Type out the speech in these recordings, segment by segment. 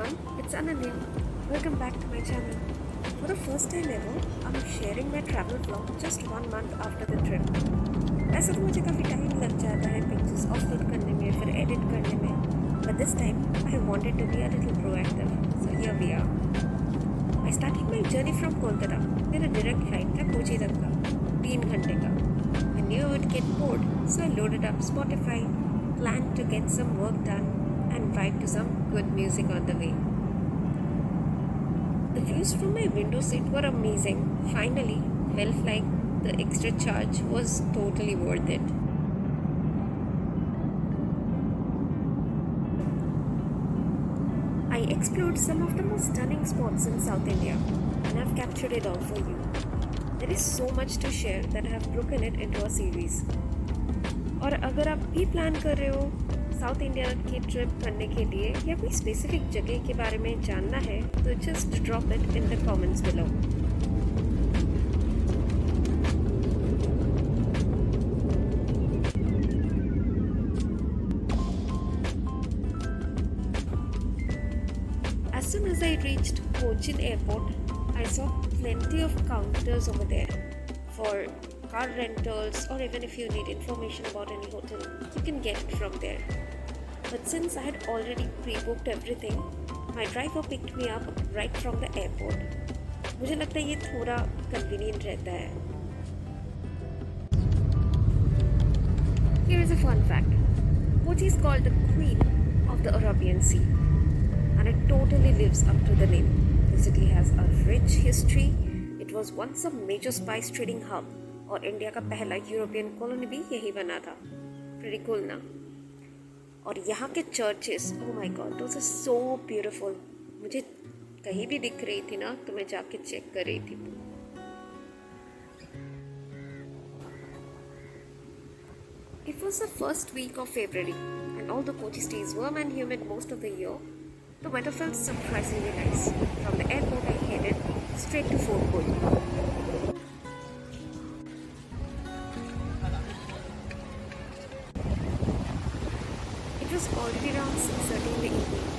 everyone, it's Ananya. Welcome back to my channel. For the first time ever, I'm sharing my travel vlog just 1 month after the trip. वैसे तो मुझे काफ़ी time लग जाता है pictures upload करने में फिर एडिट करने में, but this time I wanted to be a little proactive. So here we are. I started my journey from Kolkata. मेरा direct flight था कोची तक का, 3 घंटे का. I knew I would get bored, so I loaded up Spotify, planned to get some work done, and vibe to some good music on the way. The views from my window seat were amazing. Finally, felt like the extra charge was totally worth it. I explored some of the most stunning spots in South India and I've captured it all for you. There is so much to share that I have broken it into a series. और अगर आप भी plan कर रहे हो south India की trip करने के लिए या कोई स्पेसिफिक जगह के बारे में जानना है तो just drop it in the comments below. As soon as I reached Cochin Airport, I saw plenty of counters over there for car rentals or even if you need information about any hotel, you can get it from there. But since I had already pre-booked everything, my driver picked me up right from the airport. मुझे लगता है ये थोड़ा convenient रहता है. Here is a fun fact. Kochi is called the Queen of the Arabian Sea, and it totally lives up to the name. The city has a rich history. It was once a major spice trading hub, और India का पहला European colony भी यही बना था. Pretty cool ना? और यहाँ के churches, oh my god, those are so beautiful. मुझे कहीं भी दिख रही थी ना तो मैं जाके चेक कर रही थी. It was the first week of February and although Kochi stays warm and humid most of the year, the weather felt surprisingly nice. From the airport I headed straight to Fort Kochi. It was already around 6:30 in the evening,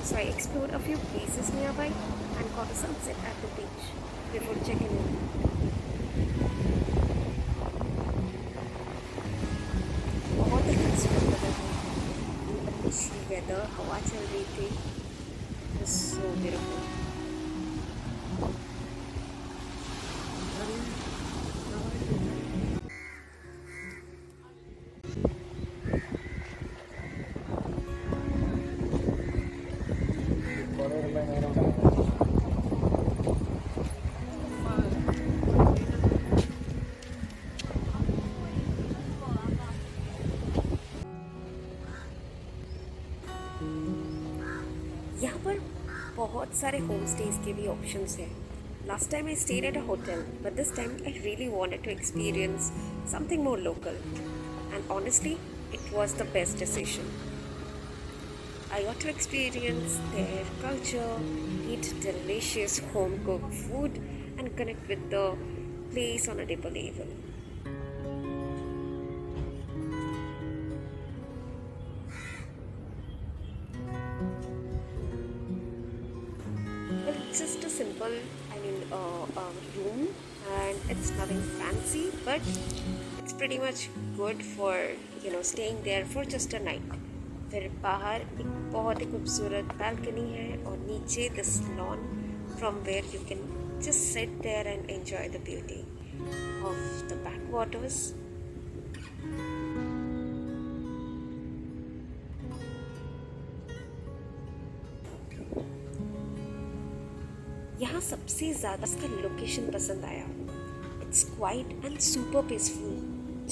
so I explored a few places nearby and caught a sunset at the beach before checking in. बहुत ही खूबसूरत जगह है, अच्छी weather, हवा चल रही थी. It was so beautiful. यहाँ पर बहुत सारे होम स्टेज के भी ऑप्शंस हैं. Last time I stayed at a hotel but this time I really wanted to experience something more local and honestly it was the best decision. I got to experience their culture, eat delicious home cooked food and connect with the place on a deeper level. It's just a simple, room and it's nothing fancy, but it's pretty much good for, staying there for just a night. फिर बाहर एक बहुत ही खूबसूरत balcony है और नीचे this lawn from where you can just sit there and enjoy the beauty of the backwaters. यहाँ सबसे ज़्यादा इसका लोकेशन पसंद आया. It's quiet and super peaceful,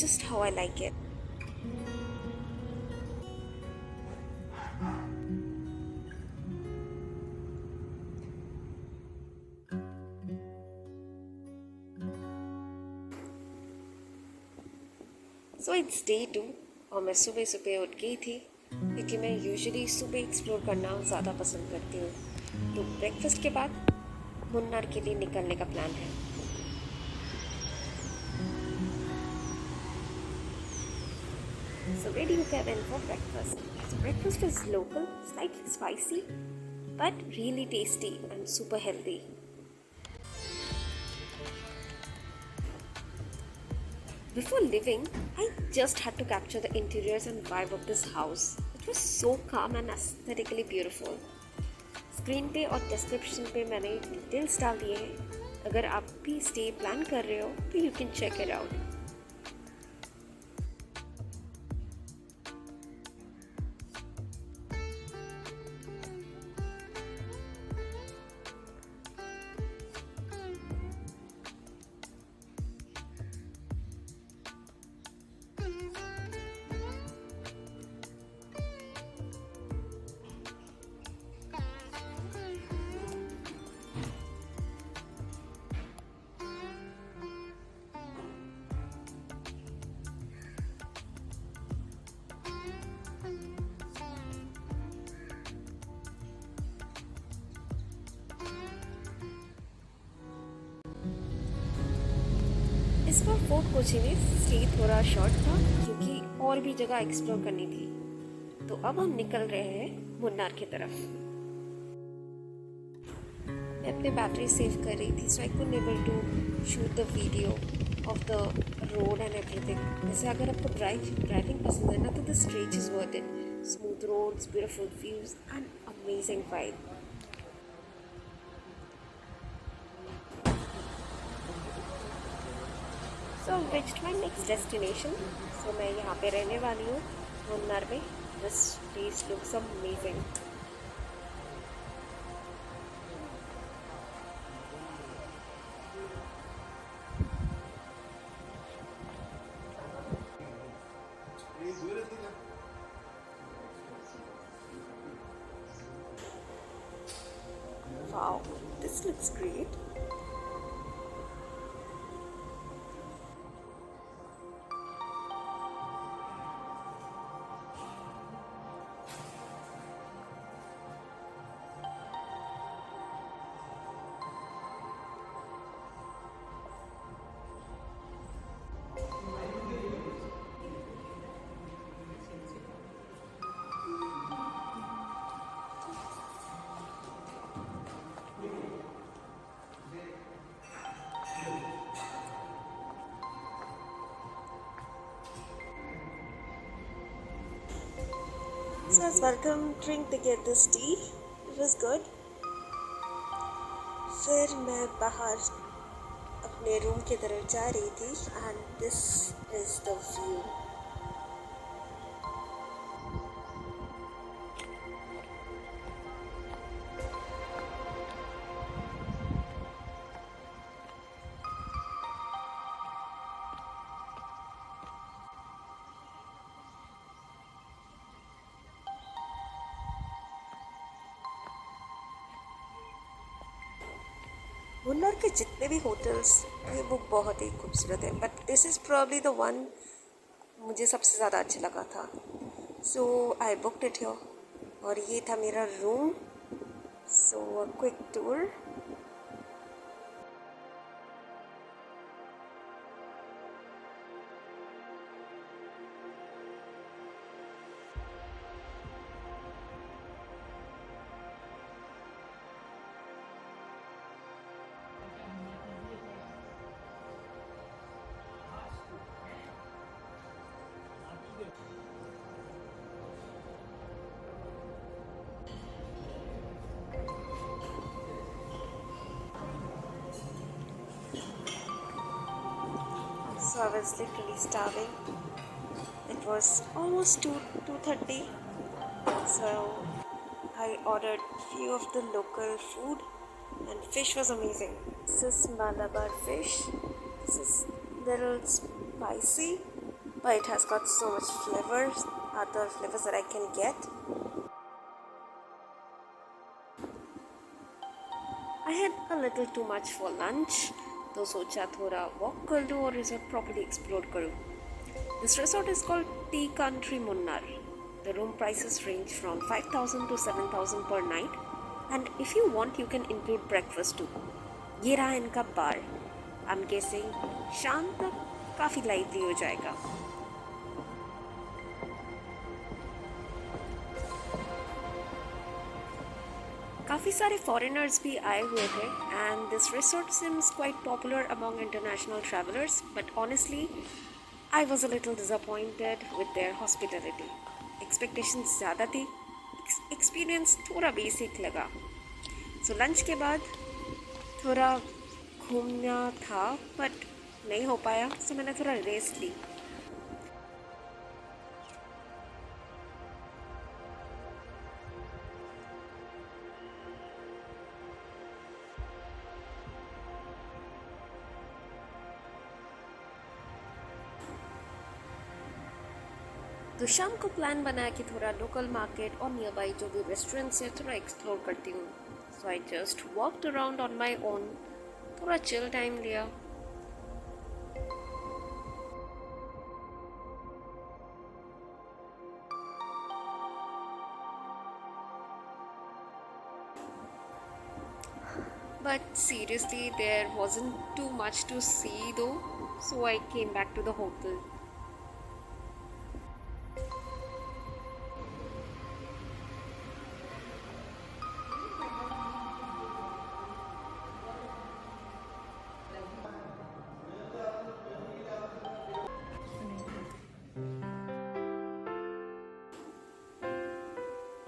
just how I like it. So it's day 2 और मैं सुबह सुबह उठ गई थी क्योंकि मैं यूजुअली सुबह एक्सप्लोर करना ज़्यादा पसंद करती हूँ. तो ब्रेकफास्ट के बाद मुन्नार के लिए निकलने का प्लान है. So where do you get in for breakfast? So breakfast is local, slightly spicy, but really tasty and super healthy. Before leaving, I just had to capture the interiors and vibe of this house. It was so calm and aesthetically beautiful. Screen पे और description पे मैंने details डाल दिए हैं. अगर आप भी स्टे प्लान कर रहे हो तो you can check it out. इस बार फोर्ट कोची में स्टे थोड़ा शॉर्ट था क्योंकि और भी जगह एक्सप्लोर करनी थी. तो अब हम निकल रहे हैं मुन्नार की तरफ. मैं अपने बैटरी सेव कर रही थी so I couldn't able to shoot the video of the road and everything. वैसे अगर आपको ड्राइविंग पसंद है ना तो the stretch is worth it. Smooth roads, beautiful views and amazing vibe. So I've reached my next destination. So मैं यहाँ पे रहने वाली हूँ मुन्नार में. This place looks amazing. Wow, this looks great. So I was welcoming to get this tea. It was good. फिर मैं बाहर अपने रूम की तरफ जा रही थी and this is the view. Munnar के जितने भी होटल्स हैं वो बहुत ही खूबसूरत हैं but this is probably the one मुझे सबसे ज़्यादा अच्छा लगा था. सो आई बुक्ड इट हियर और ये था मेरा room. So a quick tour. So I was literally starving. It was almost 2:30. So I ordered few of the local food and fish was amazing. This is Malabar fish. This is little spicy, but it has got so much flavors, other flavors that I can get. I had a little too much for lunch. तो सोचा थोड़ा walk कर लूँ और resort properly explore करूँ. This resort is called T country Munnar. The room prices range from 5,000 to 7,000 per night and if you want you can include breakfast too. ये रहा इनका बार. I'm guessing शाम तक काफ़ी लाइवली हो जाएगा. काफ़ी सारे फॉरेनर्स भी आए हुए थे and this resort seems quite popular among international travellers but honestly I was a little disappointed with their hospitality. Expectations ज़्यादा थी, एक्सपीरियंस थोड़ा बेसिक लगा। सो लंच के बाद थोड़ा घूमना था बट नहीं हो पाया, सो मैंने थोड़ा रेस्ट ली। तो शाम को प्लान बनाया कि थोड़ा लोकल मार्केट और नियर बाई जो भी रेस्टोरेंट्स है थोड़ा एक्सप्लोर करती हूँ। So I just walked around on my own, थोड़ा चिल टाइम लिया। But seriously, there wasn't too much to see though, so I came back to the hotel.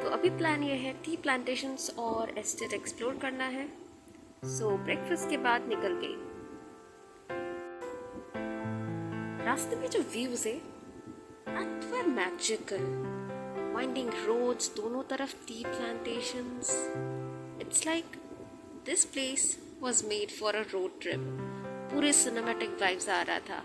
तो अभी प्लान ये है टी प्लांटेशंस और एस्टेट एक्सप्लोर करना है। सो breakfast के बाद निकल गई। रास्ते में जो व्यूज है that were magical. Winding roads, दोनों तरफ T plantations. It's like this place was made for a road trip. पूरे सिनेमैटिक वाइब्स आ रहा था।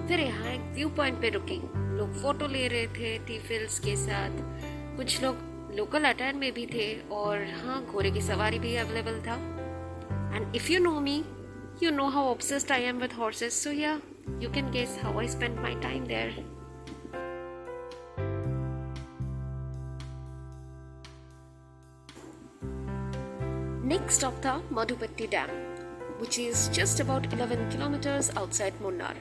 फिर यहाँ एक व्यू पॉइंट पे रुकी। लोग फोटो ले रहे थे टी फील्ड्स के साथ, कुछ लोग लोकल अटायर में भी थे और हाँ घोड़े की सवारी भी अवेलेबल था। And if you know me, you know how obsessed I am with horses, so yeah you can guess how I spend my time there. Next stop था Mattupetty dam, which is just about 11 kilometers outside Munnar.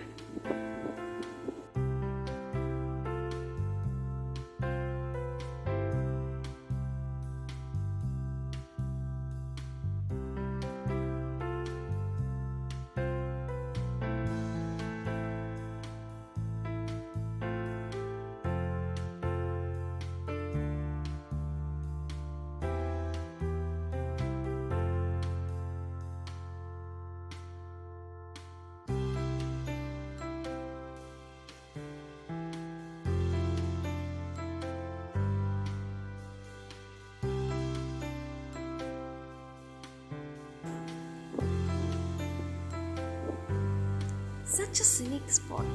Such a scenic spot.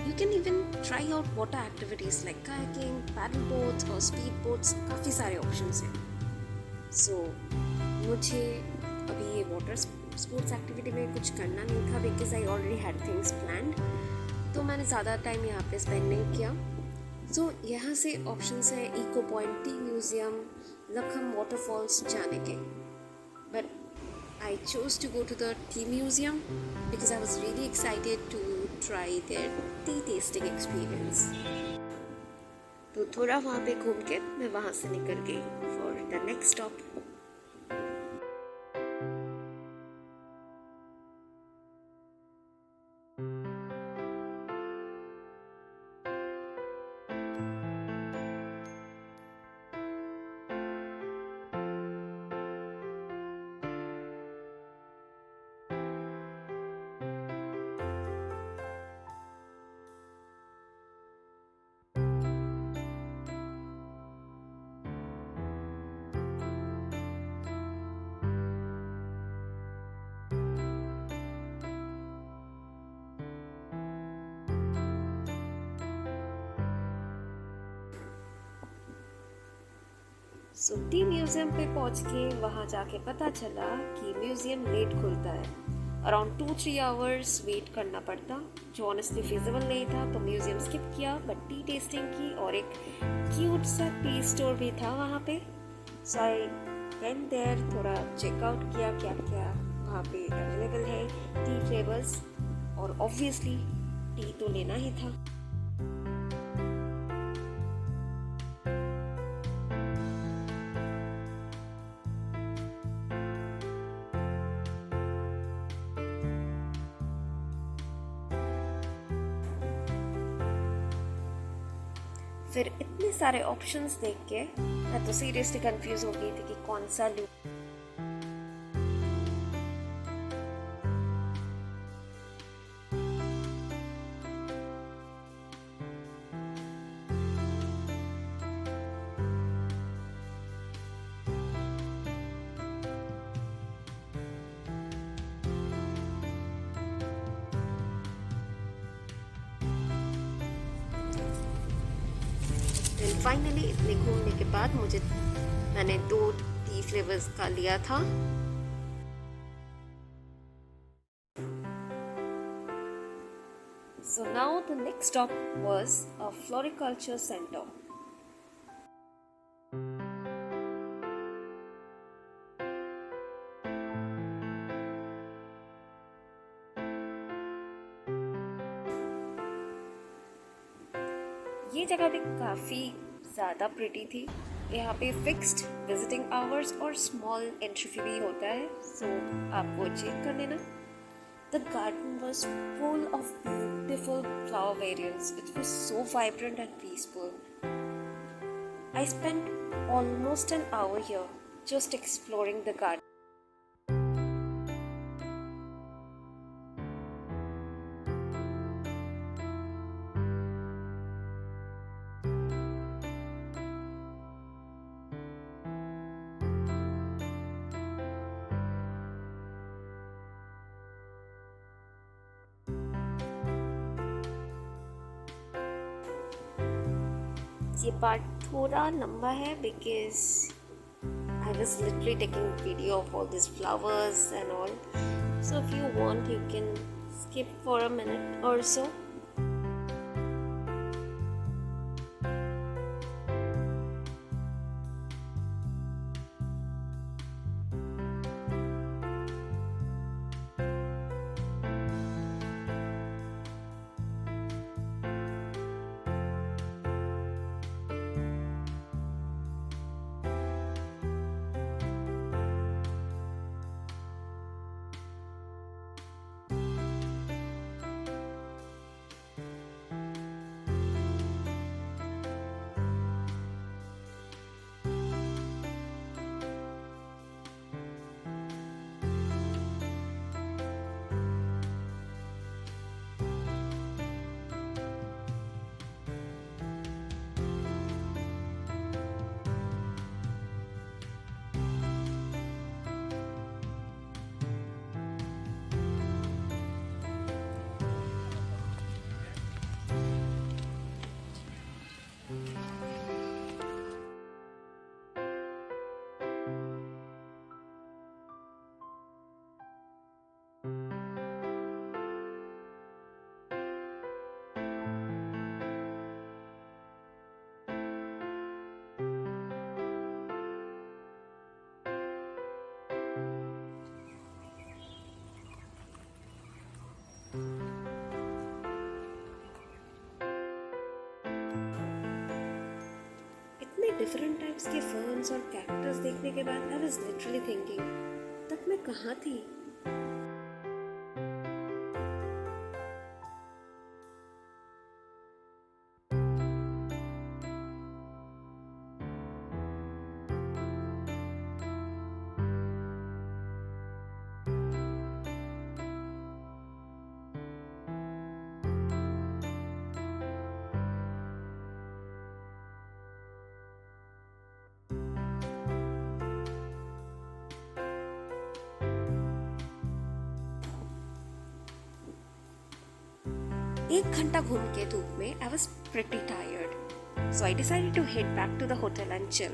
You can even try out water activities like kayaking, paddle boats or speed boats. काफ़ी सारे options हैं। So मुझे अभी ये water sports activity में कुछ करना नहीं था because I already had things planned. तो मैंने ज़्यादा टाइम यहाँ पे स्पेंड नहीं किया। So यहाँ से options है echo point, tea museum, Lakkam waterfalls जाने के। But I chose to go to the tea museum because I was really excited to try their tea tasting experience. तो थोड़ा वहाँ पे घूम के मैं वहाँ से निकल गई for the next stop. So tea museum पे पहुंच के वहाँ जाके पता चला कि म्यूजियम लेट खुलता है। अराउंड 2-3 आवर्स वेट करना पड़ता, जो ऑनेस्टली फिजिबल नहीं था, तो म्यूजियम स्किप किया बट टी टेस्टिंग की और एक क्यूट सा टी स्टोर भी था वहाँ पे। सो आई वेंट देयर, थोड़ा चेकआउट किया क्या क्या वहाँ पे अवेलेबल है टी फ्लेवर्स, और ऑब्वियसली टी तो लेना ही था। फिर इतने सारे ऑप्शंस देख के मैं तो सीरियसली कंफ्यूज हो गई थी कि कौन सा लूँ। फाइनली इतने घूमने के बाद मैंने 2 टी फ्लेवर्स का लिया था। So now the next stop was a floriculture center. ये जगह भी काफ़ी ज़्यादा प्रिटी थी। यहाँ पे फिक्स्ड विजिटिंग आवर्स और स्मॉल एंट्री फी भी होता है, सो आप वो चेक कर लेना। The garden was full of beautiful flower variants. It was so vibrant and peaceful. I spent almost an hour here just exploring the garden. ये part थोड़ा लंबा है because I was literally taking video of all these flowers and all. So if you want, you can skip for a minute or so. Different types के ferns और cactus देखने के बाद I was literally thinking, तब मैं कहाँ थी। एक घंटा घूम के धूप में I was pretty tired, so I decided to head back to the hotel and chill.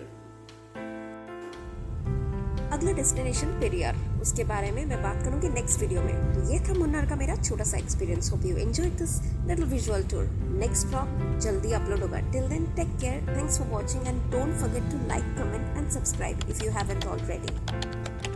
अगला डेस्टिनेशन पेरियार, उसके बारे में मैं बात करूंगी नेक्स्ट वीडियो में। तो ये था मुन्नार का मेरा छोटा सा experience. Hope you enjoyed this little visual tour. Next vlog जल्दी अपलोड होगा। Till then take care, thanks for watching and don't forget to like, comment and subscribe if you haven't already.